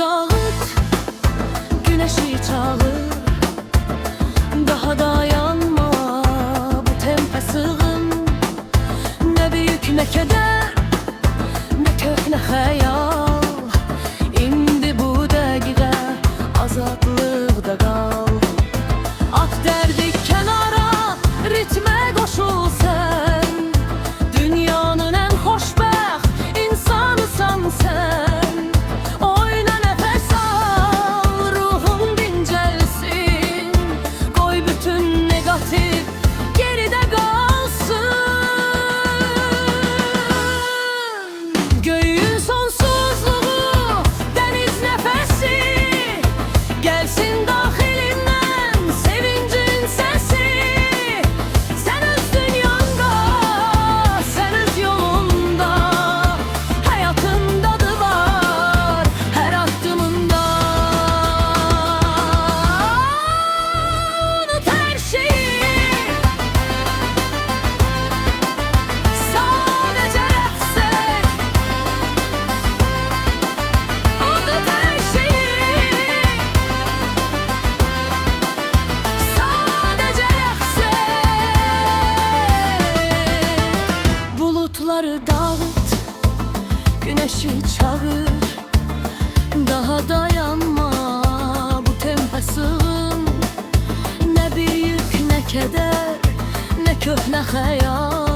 dağıt, güneşi çağır. Daha dayanma, bu tempe sığın. Ne büyük ne keder, ne kök ne hayal. İndi bu dəqiqə azadlıqda qal. At dərdi kənara, ritmə qoşul sən. Dünyanın ən xoşbəxt insanısan sən. Oyna nəfəs al, ruhun dincəlsin. Qoy bütün negativ geridə qalsın. Göyün sonsuzluğu, dəniz nəfəsi gəlsin daxilindən, sevincin səsi. Sən öz dünyanda, sən öz yolunda, həyatın dadı var hər addımında. Unut hər şeyi, sadəcə rəqs et. Unut hər şeyi, sadəcə rəqs et. Bulutları dağıt, güneşi çağır. Daha dayanma, bu tempe sığın. Ne büyük ne keder, ne köhne hayal.